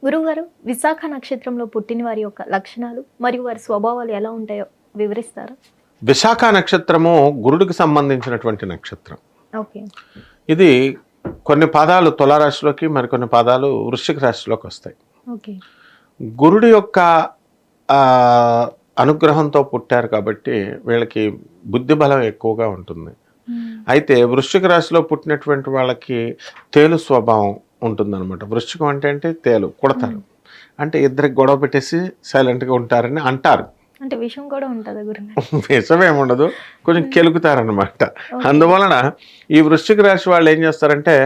గురువుగారు, విశాఖ నక్షత్రంలో పుట్టిన వారి యొక్క లక్షణాలు మరియు వారి స్వభావాలు ఎలా ఉంటాయో వివరిస్తారా? విశాఖ నక్షత్రము గురుడికి సంబంధించినటువంటి నక్షత్రం. ఓకే. ఇది కొన్ని పాదాలు తులారాశిలోకి, మరికొన్ని పాదాలు వృశ్చిక రాశిలోకి వస్తాయి. ఓకే. గురుడి యొక్క అనుగ్రహంతో పుట్టారు కాబట్టి వీళ్ళకి బుద్ధి బలం ఎక్కువగా ఉంటుంది. అయితే వృశ్చిక రాశిలో పుట్టినటువంటి వాళ్ళకి తేలు స్వభావం ఉంటుందన్నమాట. వృశ్చికం అంటే తేలు కుడతారు, అంటే ఇద్దరికి గొడవ పెట్టేసి సైలెంట్గా ఉంటారని అంటారు. అంటే విషయం కూడా ఉంటుందా గురుగారు? విషం ఏముండదు, కొంచెం కెలుకుతారనమాట. అందువలన ఈ వృశ్చిక రాశి వాళ్ళు ఏం చేస్తారంటే,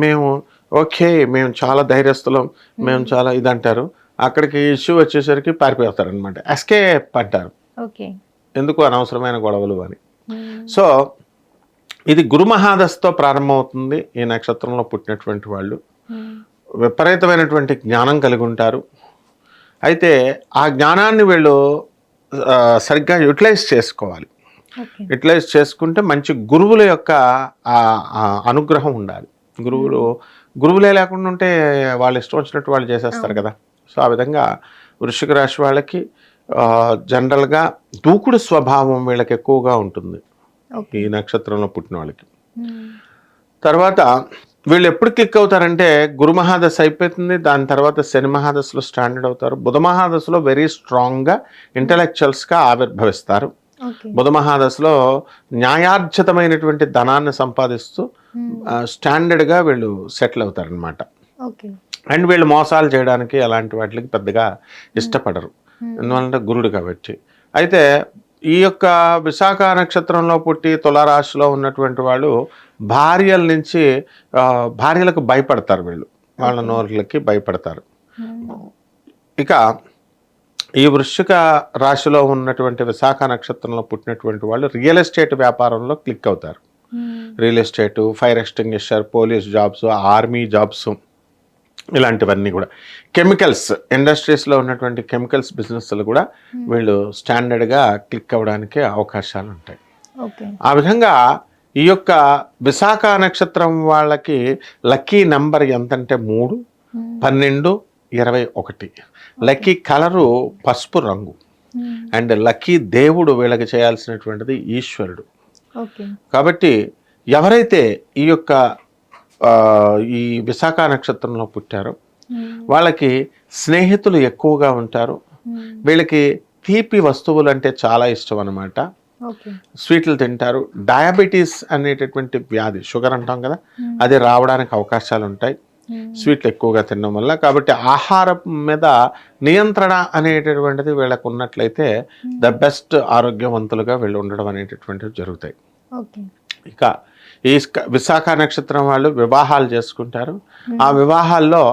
మేము చాలా ధైర్యస్తులం, మేము చాలా ఇదంటారు. అక్కడికి ఇష్యూ వచ్చేసరికి పారిపోతారనమాట. ఎస్కేప్ అంటారు. ఓకే. ఎందుకు అనవసరమైన గొడవలు అని. సో ఇది గురు మహాదశతో ప్రారంభమవుతుంది. ఈ నక్షత్రంలో పుట్టినటువంటి వాళ్ళు విపరీతమైనటువంటి జ్ఞానం కలిగి ఉంటారు. అయితే ఆ జ్ఞానాన్ని వీళ్ళు సరిగ్గా యూటిలైజ్ చేసుకోవాలి. యూటిలైజ్ చేసుకుంటే మంచి గురువుల యొక్క అనుగ్రహం ఉండాలి. గురువులే లేకుండా ఉంటే వాళ్ళు ఇష్టం వచ్చినట్టు వాళ్ళు చేసేస్తారు కదా. సో ఆ విధంగా వృశ్చిక రాశి వాళ్ళకి జనరల్గా దూకుడు స్వభావం వీళ్ళకి ఎక్కువగా ఉంటుంది ఈ నక్షత్రంలో పుట్టిన వాళ్ళకి. తర్వాత వీళ్ళు ఎప్పుడు క్లిక్ అవుతారంటే, గురు మహాదశ అయిపోతుంది, దాని తర్వాత శని మహాదశలో స్టాండర్డ్ అవుతారు. బుధ మహాదశలో వెరీ స్ట్రాంగ్గా ఇంటలెక్చువల్స్గా ఆవిర్భవిస్తారు. బుధ మహాదశలో న్యాయార్జితమైనటువంటి ధనాన్ని సంపాదిస్తూ స్టాండర్డ్గా వీళ్ళు సెటిల్ అవుతారనమాట. అండ్ వీళ్ళు మోసాలు చేయడానికి అలాంటి వాటికి పెద్దగా ఇష్టపడరు, ఎందువలంటే గురుడు కాబట్టి. అయితే ఈ యొక్క విశాఖ నక్షత్రంలో పుట్టి తులారాశిలో ఉన్నటువంటి వాళ్ళు భార్యలకు భయపడతారు. వీళ్ళు వాళ్ళ నోరులకి భయపడతారు. ఇక ఈ వృశ్చిక రాశిలో ఉన్నటువంటి విశాఖ నక్షత్రంలో పుట్టినటువంటి వాళ్ళు రియల్ ఎస్టేట్ వ్యాపారంలో క్లిక్ అవుతారు. Real estate, fire extinguisher, police jobs, army jobs, ఇలాంటివన్నీ కూడా. కెమికల్స్ ఇండస్ట్రీస్లో ఉన్నటువంటి కెమికల్స్ బిజినెస్లు కూడా వీళ్ళు స్టాండర్డ్గా క్లిక్ అవ్వడానికి అవకాశాలు ఉంటాయి. ఆ విధంగా ఈ యొక్క విశాఖ నక్షత్రం వాళ్ళకి లక్కీ నెంబర్ ఎంతంటే 3, 12, 21. లక్కీ కలరు పసుపు రంగు. అండ్ లక్కీ దేవుడు వీళ్ళకి చేయాల్సినటువంటిది ఈశ్వరుడు. కాబట్టి ఎవరైతే ఈ యొక్క ఈ విశాఖ నక్షత్రంలో పుట్టారో వాళ్ళకి స్నేహితులు ఎక్కువగా ఉంటారు. వీళ్ళకి తీపి వస్తువులు అంటే చాలా ఇష్టం అన్నమాట. స్వీట్లు తింటారు. డయాబెటీస్ అనేటటువంటి వ్యాధి, షుగర్ అంటాం కదా, అది రావడానికి అవకాశాలు ఉంటాయి స్వీట్లు ఎక్కువగా తినడం వల్ల. కాబట్టి ఆహారం మీద నియంత్రణ అనేటటువంటిది వీళ్ళకు ఉన్నట్లయితే ద బెస్ట్ ఆరోగ్యవంతులుగా వీళ్ళు ఉండడం అనేటటువంటివి జరుగుతాయి. ఇక ఈ విశాఖ నక్షత్రం వాళ్ళు వివాహాలు చేసుకుంటారు. ఆ వివాహాల్లో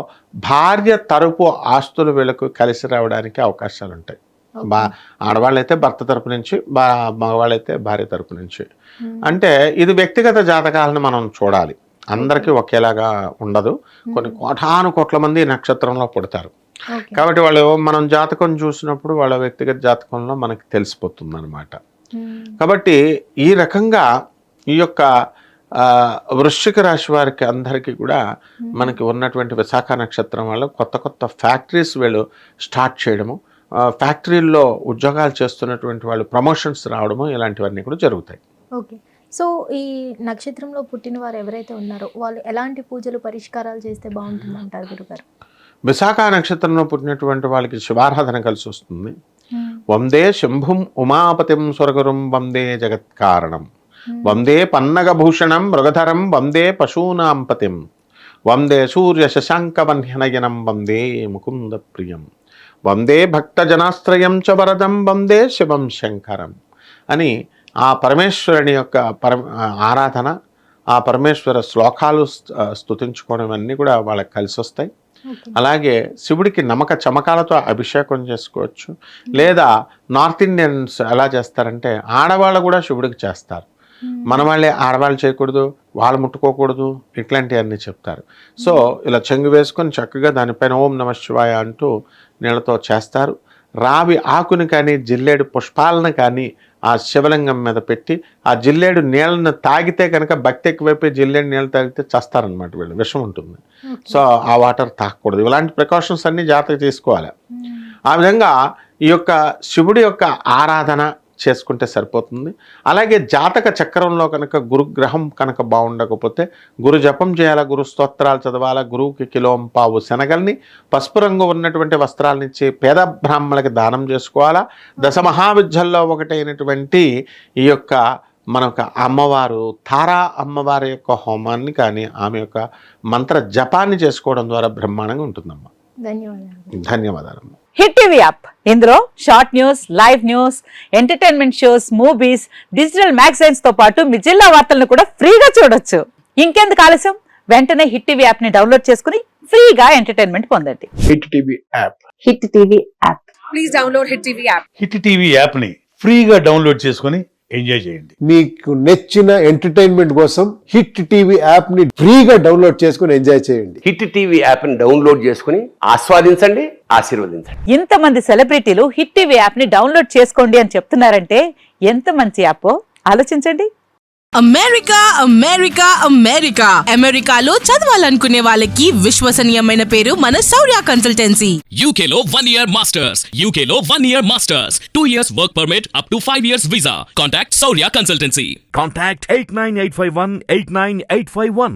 భార్య తరపు ఆస్తులు వీళ్ళకు కలిసి రావడానికి అవకాశాలు ఉంటాయి. ఆడవాళ్ళైతే భర్త తరపు నుంచి, మగవాళ్ళైతే భార్య తరపు నుంచి. అంటే ఇది వ్యక్తిగత జాతకాలను మనం చూడాలి, అందరికీ ఒకేలాగా ఉండదు. కొన్ని కోట్ల మంది నక్షత్రంలో పుడతారు. కాబట్టి మనం జాతకం చూసినప్పుడు వాళ్ళ వ్యక్తిగత జాతకంలో మనకి తెలిసిపోతుంది అన్నమాట. కాబట్టి ఈ రకంగా ఈ యొక్క వృశ్చిక రాశి వారికి అందరికీ కూడా మనకి ఉన్నటువంటి విశాఖ నక్షత్రం వల్ల కొత్త ఫ్యాక్టరీస్ వీళ్ళు స్టార్ట్ చేయడము, ఫ్యాక్టరీల్లో ఉద్యోగాలు చేస్తున్నటువంటి వాళ్ళు ప్రమోషన్స్ రావడము, ఇలాంటివన్నీ కూడా జరుగుతాయి. ఓకే. సో ఈ నక్షత్రంలో పుట్టిన వారు ఎవరైతే ఉన్నారో వాళ్ళు ఎలాంటి పూజలు పరిష్కారాలు చేస్తే బాగుంటుంది అంటారు గురుగారు? విశాఖ నక్షత్రంలో పుట్టినటువంటి వాళ్ళకి శివారాధన కలిసి వస్తుంది. వందే శంభుం ఉమాపతిం స్వర్గరుం వందే జగత్కారణం, వందే పన్నగభూషణం మృగధరం, వందే పశూనాం పతిం, వందే సూర్య శశాంకవన్యనయనం, వందే ముకుంద ప్రియం, వందే భక్తజనాశ్రయం చ వరదం, వందే శివం శంకరం అని ఆ పరమేశ్వరుని యొక్క ఆరాధన, ఆ పరమేశ్వర శ్లోకాలు స్తుతించుకోవడం అన్నీ కూడా వాళ్ళకి కలిసి వస్తాయి. అలాగే శివుడికి నమక చమకాలతో అభిషేకం చేసుకోవచ్చు. లేదా నార్త్ ఇండియన్స్ ఎలా చేస్తారంటే, ఆడవాళ్ళు కూడా శివుడికి చేస్తారు. మన వాళ్ళే ఆడవాళ్ళు చేయకూడదు, వాళ్ళు ముట్టుకోకూడదు, ఇట్లాంటివన్నీ చెప్తారు. సో ఇలా చెంగు వేసుకొని చక్కగా దానిపైన ఓం నమ శివాయ అంటూ నీళ్ళతో చేస్తారు. రావి ఆకుని కానీ, జిల్లేడు పుష్పాలను కానీ ఆ శివలింగం మీద పెట్టి ఆ జిల్లేడు నీళ్ళను తాగితే కనుక భక్తి ఎక్కువైపోయి జిల్లేడు నీళ్ళు తాగితే చస్తారనమాట వీళ్ళు, విషం ఉంటుంది. సో ఆ వాటర్ తాగకూడదు. ఇలాంటి ప్రికాషన్స్ అన్నీ జాగ్రత్తగా తీసుకోవాలి. ఆ విధంగా ఈ యొక్క శివుడి యొక్క ఆరాధన చేసుకుంటే సరిపోతుంది. అలాగే జాతక చక్రంలో కనుక గురుగ్రహం కనుక బాగుండకపోతే గురు జపం చేయాలా, గురు స్తోత్రాలు చదవాలా, గురువుకి కిలోం పావు శనగల్ని పసుపు రంగు ఉన్నటువంటి వస్త్రాలనిచ్చి పేద బ్రాహ్మణులకి దానం చేసుకోవాలా. దశమహావిద్యల్లో ఒకటైనటువంటి ఈ యొక్క మనకు అమ్మవారు తారా అమ్మవారి యొక్క హోమాన్ని కానీ ఆమె యొక్క మంత్ర జపాన్ని చేసుకోవడం ద్వారా బ్రహ్మాండంగా ఉంటుందమ్మా. ధన్యవాదాలమ్మా. హిట్ టీవీ యాప్, ఇందులో short news, live news, entertainment shows, movies, digital magazines తో పాటు మీ జిల్లా వార్తలను కూడా ఫ్రీగా చూడొచ్చు. ఇంకెందుకు ఆలస్యం, వెంటనే హిట్ టీవీ యాప్ ని డౌన్లోడ్ చేసుకుని ఫ్రీగా ఎంటర్టైన్మెంట్ పొందండి. Hit TV app. Hit TV app. Please download hit TV app. Hit TV app ని ఫ్రీగా డౌన్లోడ్ చేసుకొని ఎంజాయ్ చేయండి. మీకు నచ్చిన ఎంటర్టైన్మెంట్ కోసం హిట్ టీవీ యాప్ ని ఫ్రీగా డౌన్లోడ్ చేసుకుని ఎంజాయ్ చేయండి. హిట్ టీవీ యాప్ ని డౌన్లోడ్ చేసుకుని ఆస్వాదించండి, ఆశీర్వదించండి. ఇంతమంది సెలబ్రిటీలు హిట్ టీవీ యాప్ ని డౌన్లోడ్ చేసుకోండి అని చెప్తున్నారంటే ఎంత మంచి యాప్ ఆలోచించండి. అమెరికా అమెరికా అమెరికా అమెరికాలో చదవాలనుకునే వాళ్ళకి విశ్వసనీయమైన పేరు మన శౌర్య కన్సల్టెన్సీ. UK లో 1 year masters. UK లో 1 year masters. 2 years work permit up to 5 years visa. Contact Saurya Consultancy. Contact 89851 89851.